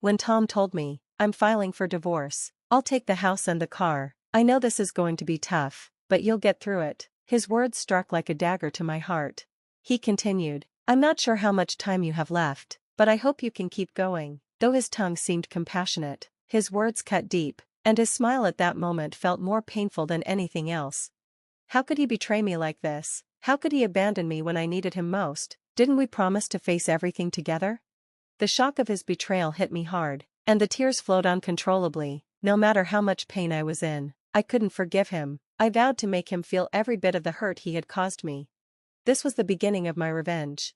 when Tom told me, "I'm filing for divorce. I'll take the house and the car. I know this is going to be tough, but you'll get through it." His words struck like a dagger to my heart. He continued, "I'm not sure how much time you have left, but I hope you can keep going." Though his tongue seemed compassionate, his words cut deep, and his smile at that moment felt more painful than anything else. How could he betray me like this? How could he abandon me when I needed him most? Didn't we promise to face everything together? The shock of his betrayal hit me hard, and the tears flowed uncontrollably. No matter how much pain I was in, I couldn't forgive him. I vowed to make him feel every bit of the hurt he had caused me. This was the beginning of my revenge.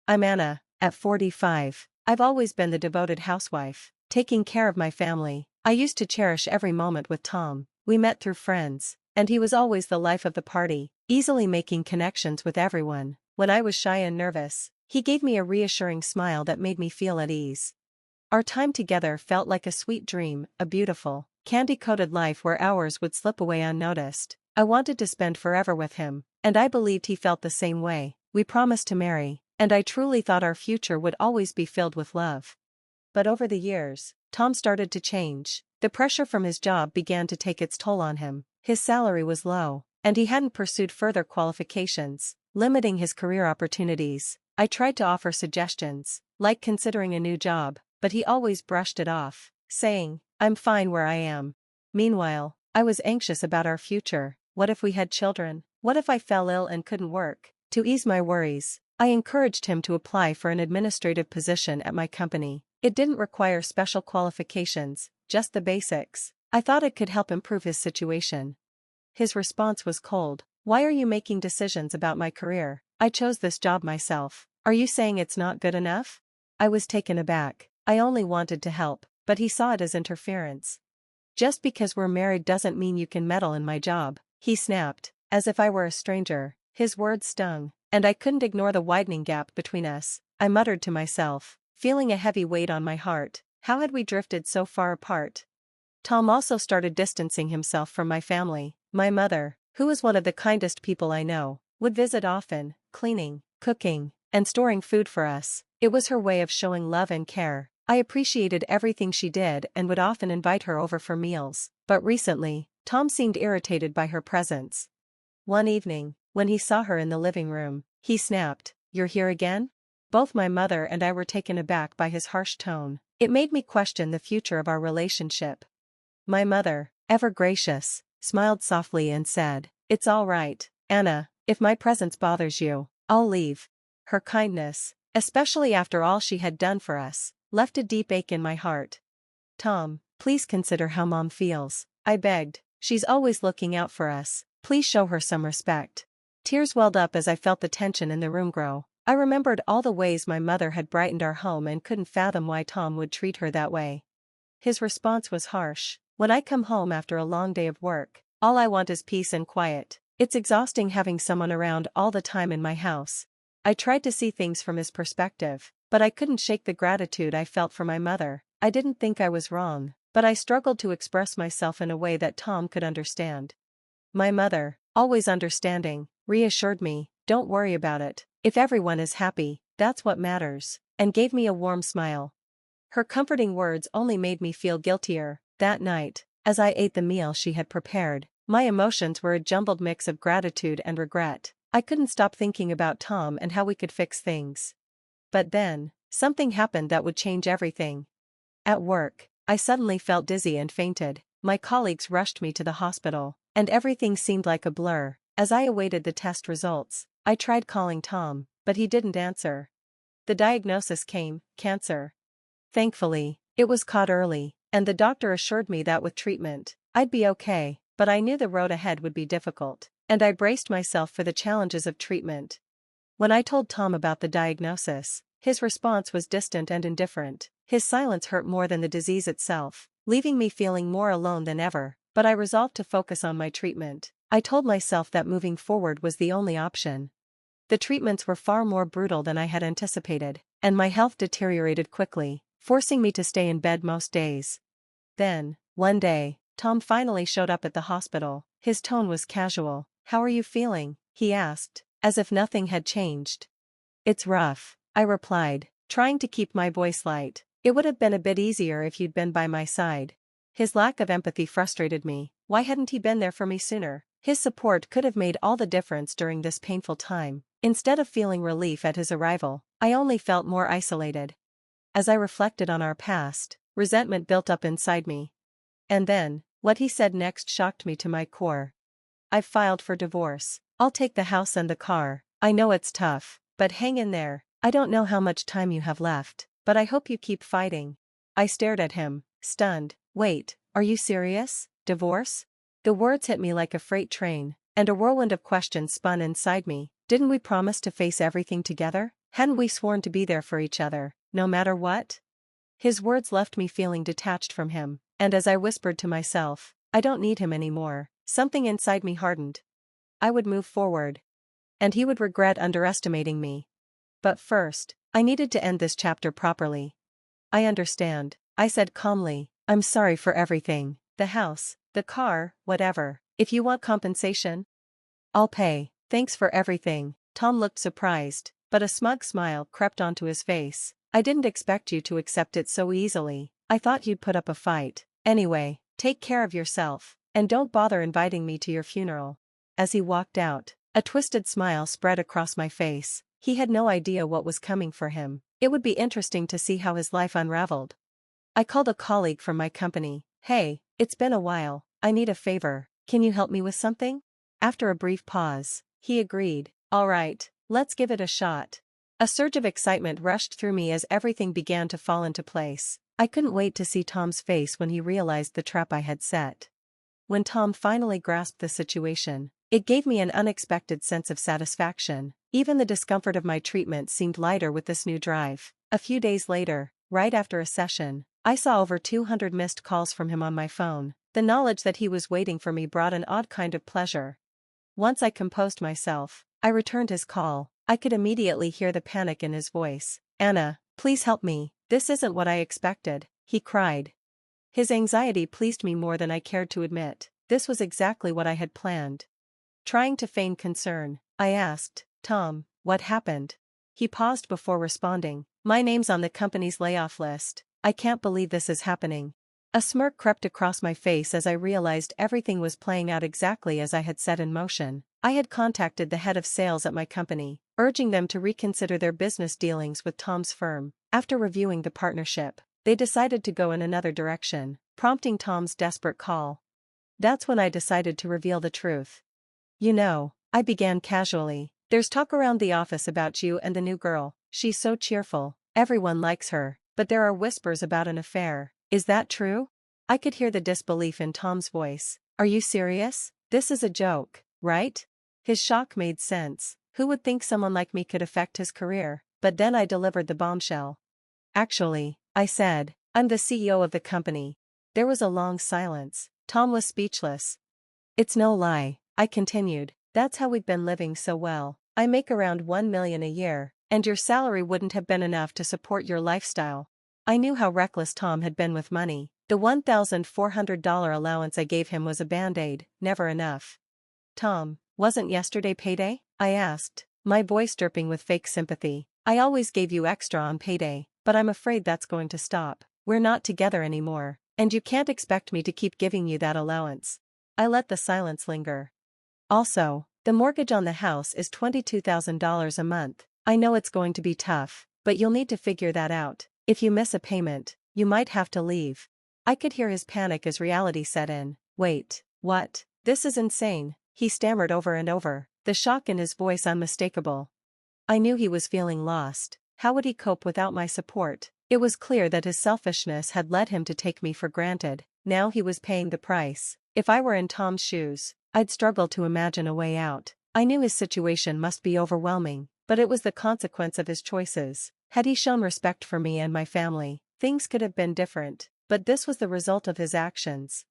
I'm Anna, at 45. I've always been the devoted housewife, taking care of my family. I used to cherish every moment with Tom. We met through friends, and he was always the life of the party, easily making connections with everyone. When I was shy and nervous, he gave me a reassuring smile that made me feel at ease. Our time together felt like a sweet dream, a beautiful, candy-coated life where hours would slip away unnoticed. I wanted to spend forever with him, and I believed he felt the same way. We promised to marry, and I truly thought our future would always be filled with love. But over the years, Tom started to change. The pressure from his job began to take its toll on him. His salary was low, and he hadn't pursued further qualifications, limiting his career opportunities. I tried to offer suggestions, like considering a new job, but he always brushed it off, saying, "I'm fine where I am." Meanwhile, I was anxious about our future. What if we had children? What if I fell ill and couldn't work? To ease my worries, I encouraged him to apply for an administrative position at my company. It didn't require special qualifications, just the basics. I thought it could help improve his situation. His response was cold. "Why are you making decisions about my career? I chose this job myself. Are you saying it's not good enough?" I was taken aback. I only wanted to help, but he saw it as interference. "Just because we're married doesn't mean you can meddle in my job," he snapped, as if I were a stranger. His words stung, and I couldn't ignore the widening gap between us. I muttered to myself, feeling a heavy weight on my heart. How had we drifted so far apart? Tom also started distancing himself from my family. My mother, who was one of the kindest people I know, would visit often, cleaning, cooking, and storing food for us. It was her way of showing love and care. I appreciated everything she did and would often invite her over for meals. But recently, Tom seemed irritated by her presence. One evening, when he saw her in the living room, he snapped, "You're here again?" Both my mother and I were taken aback by his harsh tone. It made me question the future of our relationship. My mother, ever gracious, smiled softly and said, "It's all right, Anna, if my presence bothers you, I'll leave." Her kindness, especially after all she had done for us, left a deep ache in my heart. "Tom, please consider how Mom feels," I begged. "She's always looking out for us. Please show her some respect." Tears welled up as I felt the tension in the room grow. I remembered all the ways my mother had brightened our home and couldn't fathom why Tom would treat her that way. His response was harsh. "When I come home after a long day of work, all I want is peace and quiet. It's exhausting having someone around all the time in my house." I tried to see things from his perspective, but I couldn't shake the gratitude I felt for my mother. I didn't think I was wrong, but I struggled to express myself in a way that Tom could understand. My mother, always understanding, reassured me, "Don't worry about it. If everyone is happy, that's what matters," and gave me a warm smile. Her comforting words only made me feel guiltier. That night, as I ate the meal she had prepared, my emotions were a jumbled mix of gratitude and regret. I couldn't stop thinking about Tom and how we could fix things. But then, something happened that would change everything. At work, I suddenly felt dizzy and fainted. My colleagues rushed me to the hospital, and everything seemed like a blur. As I awaited the test results, I tried calling Tom, but he didn't answer. The diagnosis came, cancer. Thankfully, it was caught early, and the doctor assured me that with treatment, I'd be okay, but I knew the road ahead would be difficult, and I braced myself for the challenges of treatment. When I told Tom about the diagnosis, his response was distant and indifferent. His silence hurt more than the disease itself, leaving me feeling more alone than ever, but I resolved to focus on my treatment. I told myself that moving forward was the only option. The treatments were far more brutal than I had anticipated, and my health deteriorated quickly, forcing me to stay in bed most days. Then, one day, Tom finally showed up at the hospital. His tone was casual. "How are you feeling?" he asked, as if nothing had changed. "It's rough," I replied, trying to keep my voice light. It would have been a bit easier if you'd been by my side. His lack of empathy frustrated me. Why hadn't he been there for me sooner? His support could have made all the difference during this painful time. Instead of feeling relief at his arrival, I only felt more isolated. As I reflected on our past, resentment built up inside me. And then, what he said next shocked me to my core. I've filed for divorce. I'll take the house and the car. I know it's tough, but hang in there. I don't know how much time you have left, but I hope you keep fighting. I stared at him, stunned. Wait, are you serious? Divorce? The words hit me like a freight train, and a whirlwind of questions spun inside me. Didn't we promise to face everything together? Hadn't we sworn to be there for each other, no matter what? His words left me feeling detached from him, and as I whispered to myself, I don't need him anymore, something inside me hardened. I would move forward. And he would regret underestimating me. But first, I needed to end this chapter properly. I understand, I said calmly. I'm sorry for everything. The house, the car, whatever. If you want compensation, I'll pay. Thanks for everything. Tom looked surprised, but a smug smile crept onto his face. I didn't expect you to accept it so easily. I thought you'd put up a fight. Anyway, take care of yourself, and don't bother inviting me to your funeral. As he walked out, a twisted smile spread across my face. He had no idea what was coming for him. It would be interesting to see how his life unraveled. I called a colleague from my company. Hey, it's been a while. I need a favor. Can you help me with something? After a brief pause, he agreed. All right, let's give it a shot. A surge of excitement rushed through me as everything began to fall into place. I couldn't wait to see Tom's face when he realized the trap I had set. When Tom finally grasped the situation, it gave me an unexpected sense of satisfaction. Even the discomfort of my treatment seemed lighter with this new drive. A few days later, right after a session, I saw over 200 missed calls from him on my phone. The knowledge that he was waiting for me brought an odd kind of pleasure. Once I composed myself, I returned his call. I could immediately hear the panic in his voice. Anna, please help me. This isn't what I expected, he cried. His anxiety pleased me more than I cared to admit. This was exactly what I had planned. Trying to feign concern, I asked, Tom, what happened? He paused before responding. My name's on the company's layoff list. I can't believe this is happening. A smirk crept across my face as I realized everything was playing out exactly as I had set in motion. I had contacted the head of sales at my company, urging them to reconsider their business dealings with Tom's firm. After reviewing the partnership, they decided to go in another direction, prompting Tom's desperate call. That's when I decided to reveal the truth. You know, I began casually. There's talk around the office about you and the new girl. She's so cheerful. Everyone likes her. But there are whispers about an affair. Is that true? I could hear the disbelief in Tom's voice. Are you serious? This is a joke, right? His shock made sense. Who would think someone like me could affect his career? But then I delivered the bombshell. Actually, I said, I'm the CEO of the company. There was a long silence. Tom was speechless. It's no lie, I continued. That's how we've been living so well. I make around $1 million a year, and your salary wouldn't have been enough to support your lifestyle. I knew how reckless Tom had been with money. The $1,400 allowance I gave him was a band-aid, never enough. Tom, wasn't yesterday payday? I asked, my voice dripping with fake sympathy. I always gave you extra on payday, but I'm afraid that's going to stop. We're not together anymore, and you can't expect me to keep giving you that allowance. I let the silence linger. Also, the mortgage on the house is $22,000 a month. I know it's going to be tough, but you'll need to figure that out. If you miss a payment, you might have to leave. I could hear his panic as reality set in. Wait, what? This is insane, he stammered over and over, the shock in his voice unmistakable. I knew he was feeling lost. How would he cope without my support? It was clear that his selfishness had led him to take me for granted. Now he was paying the price. If I were in Tom's shoes, I'd struggle to imagine a way out. I knew his situation must be overwhelming, but it was the consequence of his choices. Had he shown respect for me and my family, things could have been different, but this was the result of his actions.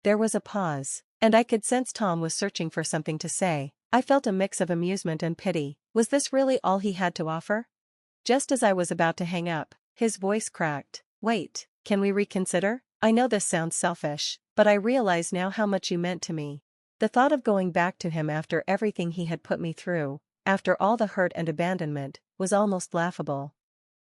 There was a pause, and I could sense Tom was searching for something to say. I felt a mix of amusement and pity. Was this really all he had to offer? Just as I was about to hang up, his voice cracked. Wait, can we reconsider? I know this sounds selfish, but I realize now how much you meant to me. The thought of going back to him after everything he had put me through, after all the hurt and abandonment, was almost laughable.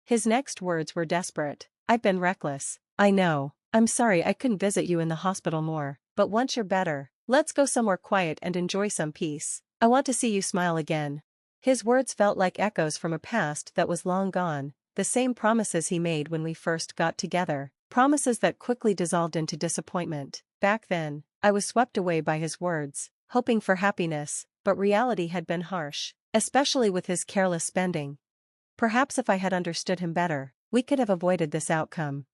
His next words were desperate. I've been reckless. I know. I'm sorry I couldn't visit you in the hospital more, but once you're better, let's go somewhere quiet and enjoy some peace. I want to see you smile again. His words felt like echoes from a past that was long gone, the same promises he made when we first got together, promises that quickly dissolved into disappointment. Back then, I was swept away by his words, hoping for happiness, but reality had been harsh, especially with his careless spending. Perhaps if I had understood him better, we could have avoided this outcome.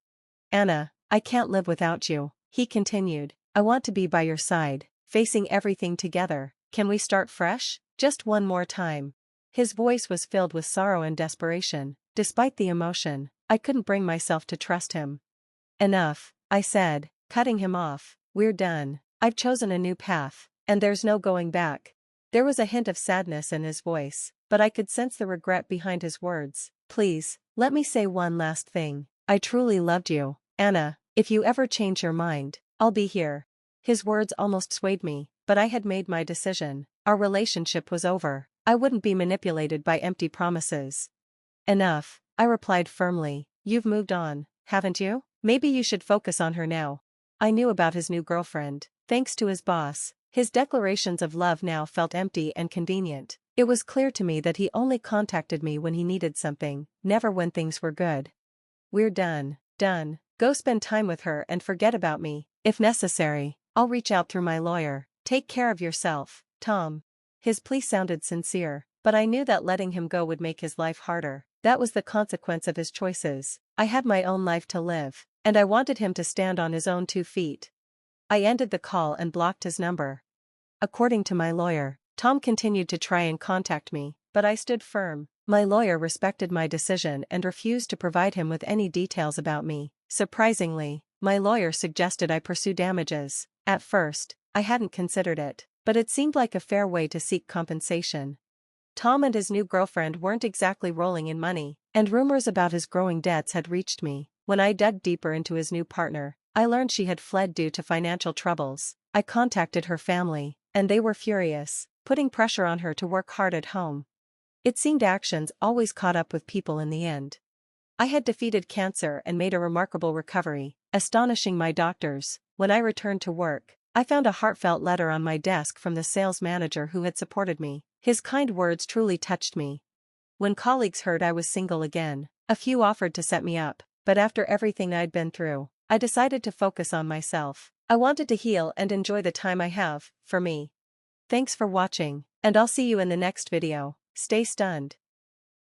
Anna, I can't live without you, he continued. I want to be by your side, facing everything together. Can we start fresh? Just one more time. His voice was filled with sorrow and desperation. Despite the emotion, I couldn't bring myself to trust him. Enough, I said, cutting him off. We're done. I've chosen a new path, and there's no going back. There was a hint of sadness in his voice, but I could sense the regret behind his words. Please, let me say one last thing. I truly loved you, Anna. If you ever change your mind, I'll be here. His words almost swayed me, but I had made my decision. Our relationship was over. I wouldn't be manipulated by empty promises. Enough, I replied firmly. You've moved on, haven't you? Maybe you should focus on her now. I knew about his new girlfriend, thanks to his boss. His declarations of love now felt empty and convenient. It was clear to me that he only contacted me when he needed something, never when things were good. We're done. Done. Go spend time with her and forget about me. If necessary, I'll reach out through my lawyer. Take care of yourself, Tom. His plea sounded sincere, but I knew that letting him go would make his life harder. That was the consequence of his choices. I had my own life to live, and I wanted him to stand on his own 2 feet. I ended the call and blocked his number. According to my lawyer, Tom continued to try and contact me, but I stood firm. My lawyer respected my decision and refused to provide him with any details about me. Surprisingly, my lawyer suggested I pursue damages. At first, I hadn't considered it, but it seemed like a fair way to seek compensation. Tom and his new girlfriend weren't exactly rolling in money, and rumors about his growing debts had reached me. When I dug deeper into his new partner, I learned she had fled due to financial troubles. I contacted her family, and they were furious, putting pressure on her to work hard at home. It seemed actions always caught up with people in the end. I had defeated cancer and made a remarkable recovery, astonishing my doctors. When I returned to work, I found a heartfelt letter on my desk from the sales manager who had supported me. His kind words truly touched me. When colleagues heard I was single again, a few offered to set me up, but after everything I'd been through, I decided to focus on myself. I wanted to heal and enjoy the time I have, for me. Thanks for watching, and I'll see you in the next video. Stay stunned.